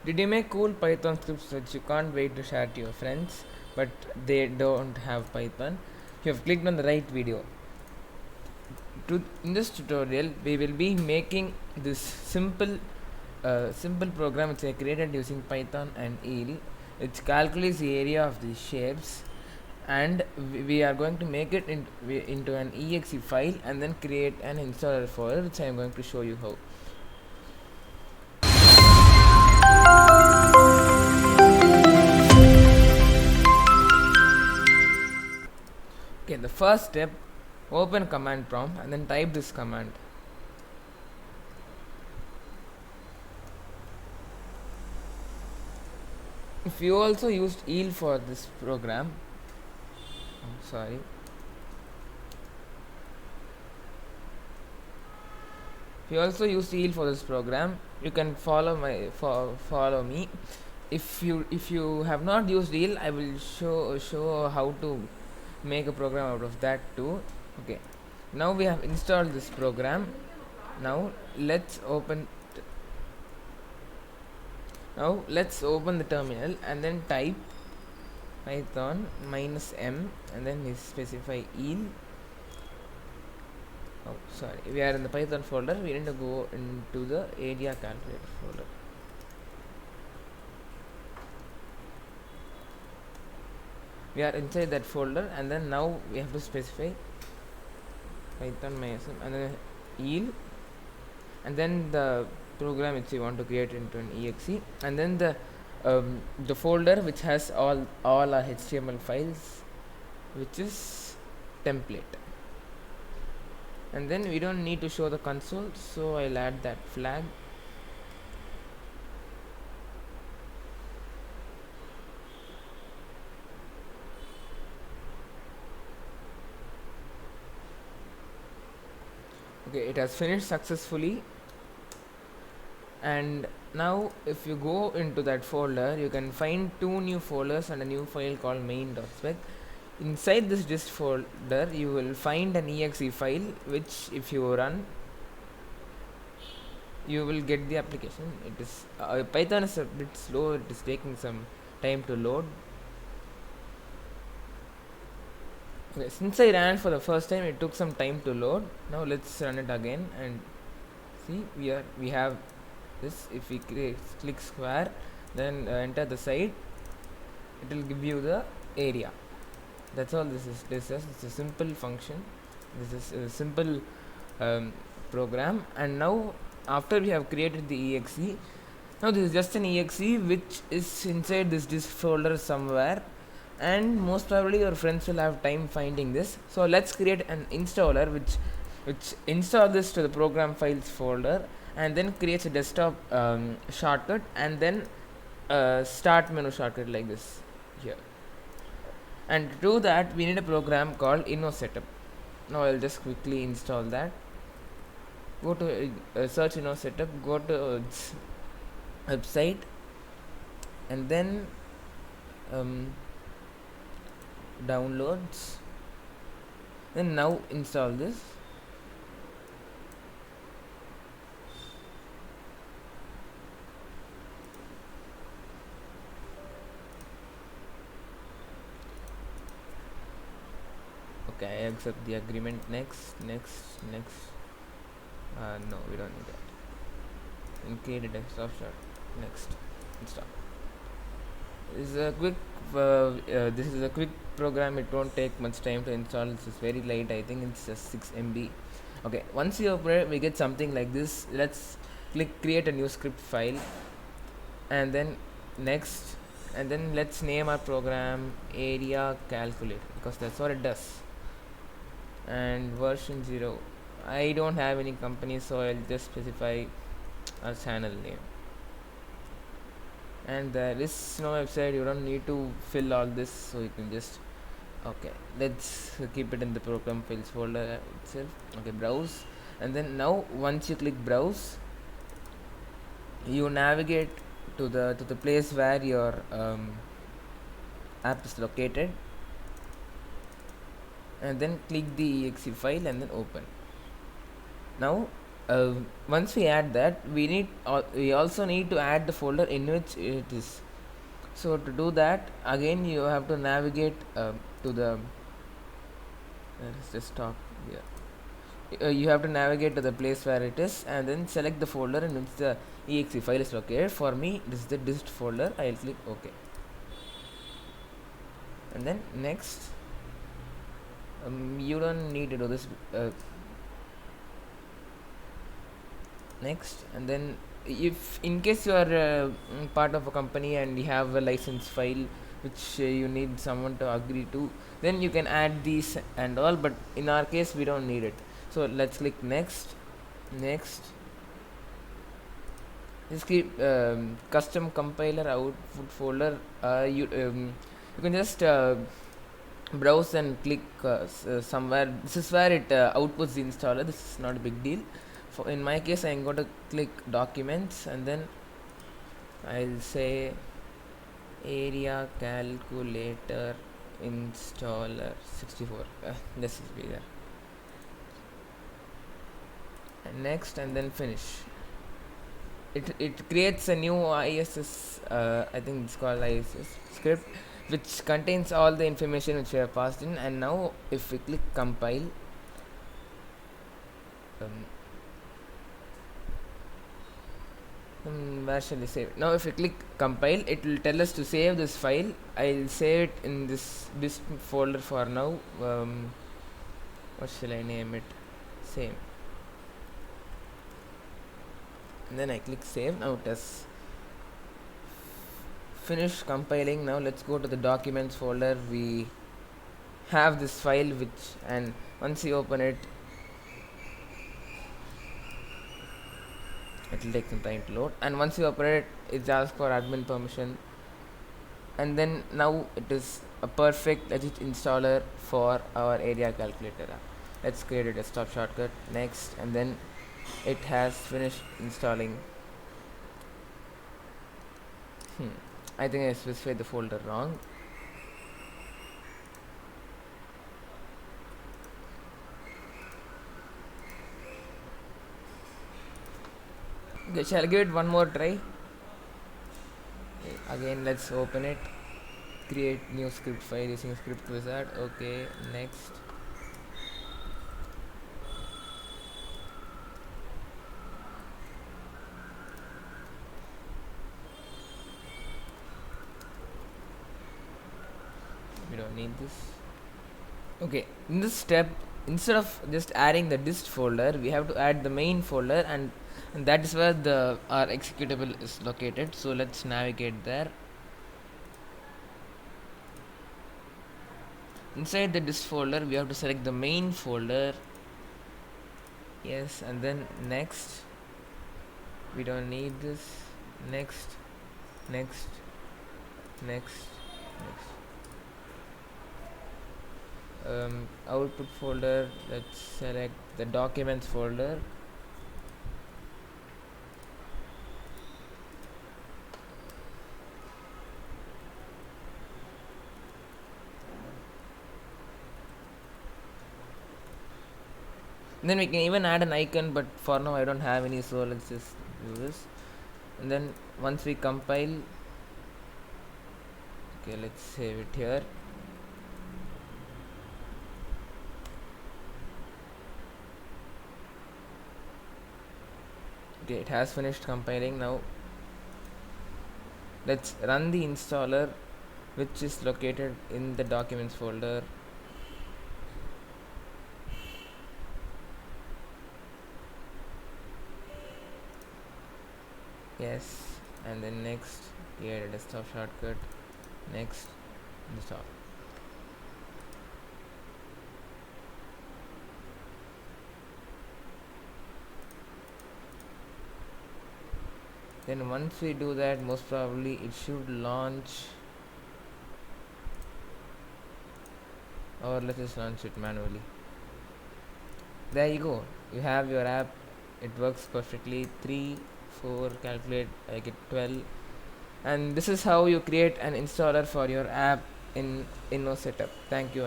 Did you make cool Python scripts that you can't wait to share to your friends, but they don't have Python? You have clicked on the right video. In this tutorial, we will be making this simple program which I created using Python and EEL. It calculates the area of the shapes, and we are going to make it into an exe file and then create an installer for it, which I am going to show you how. Okay, the first step, open command prompt and then type this command. If you also used EEL for this program, sorry, if you also use EEL for this program, you can follow me. If you have not used EEL, I will show how to make a program out of that too. Okay, now we have installed this program. Now let's open the terminal and then type python -m and then we specify EEL. Oh, sorry, we are in the Python folder. We need to go into the area calculator folder. We are inside that folder, and then now we have to specify python -m and then EEL, and then the program which we want to create into an exe, and then the folder which has all our HTML files, which is template. And then we don't need to show the console, so I'll add that flag. Okay, it has finished successfully. And now if you go into that folder, you can find two new folders and a new file called main.spec. Inside this dist folder you will find an exe file, which if you run, you will get the application. It is Python is a bit slow, it is taking some time to load. Okay, since I ran for the first time, it took some time to load. Now let's run it again and see. We have this. If we click square, then enter the site, it will give you the area. That's all this is. It's a simple function. This is a simple program. And now after we have created the exe, now this is just an exe which is inside this disk folder somewhere, and most probably your friends will have time finding this. So let's create an installer which install this to the program files folder, and then creates a desktop shortcut, and then start menu shortcut like this here. And to do that, we need a program called InnoSetup. Now I'll just quickly install that. Go to search InnoSetup, go to its website, and then downloads, then now install this. Okay, I accept the agreement. Next. No, we don't need that. And create a desktop shot. Next, install. This is a quick program. It won't take much time to install. This is very light. I think it's just 6 MB. Okay, once you open it, we get something like this. Let's click create a new script file, and then next, and then let's name our program area calculator, because that's what it does. And version 0. I don't have any company, so I'll just specify a channel name. And there is no website, you don't need to fill all this, so you can just, okay, let's keep it in the program files folder itself. Okay, browse, and then now once you click browse, you navigate to the place where your app is located, and then click the exe file and then open. Now once we add that, we also need to add the folder in which it is. So to do that, again you have to navigate to the let's just stop here. You have to navigate to the place where it is and then select the folder in which the exe file is located. For me, this is the dist folder. I'll click OK, and then next. You don't need to do this. Next, and then if in case you are part of a company and you have a license file which you need someone to agree to, then you can add these and all, but in our case we don't need it. So let's click next. Just keep custom compiler output folder. You can just browse and click somewhere. This is where it outputs the installer. This is not a big deal. In my case, I'm going to click documents and then I'll say area calculator installer 64. This is be there. And next, and then finish. It creates a new ISS. I think it's called ISS script, which contains all the information which we have passed in. And now, if we click compile. Where shall I save it? Now if you click compile, it will tell us to save this file. I'll save it in this dist folder for now. What shall I name it? Same. And then I click save. Now it has finished compiling. Now let's go to the documents folder. We have this file and once you open it, it will take some time to load, and once you open it, it asks for admin permission, and then now it is a perfect legit installer for our area calculator app. Let's create a desktop shortcut. Next, and then it has finished installing. I think I specified the folder wrong. Okay, shall I give it one more try? Again, let's open it. Create new script file using script wizard. Okay, next. We don't need this. Okay, in this step, instead of just adding the dist folder, we have to add the main folder, and that is where our executable is located. So let's navigate there. Inside the dist folder, we have to select the main folder. Yes, and then next. We don't need this. Next. Output folder, let's select the documents folder. Then we can even add an icon, but for now I don't have any, so let's just do this. And then once we compile, okay, let's save it here. Okay, it has finished compiling. Now let's run the installer, which is located in the documents folder. Yes, and then next, create a desktop shortcut. Next, install. Then once we do that, most probably it should launch, or let's just launch it manually. There you go, you have your app. It works perfectly. 3, 4, calculate, I get 12. And this is how you create an installer for your app in InnoSetup. Thank you.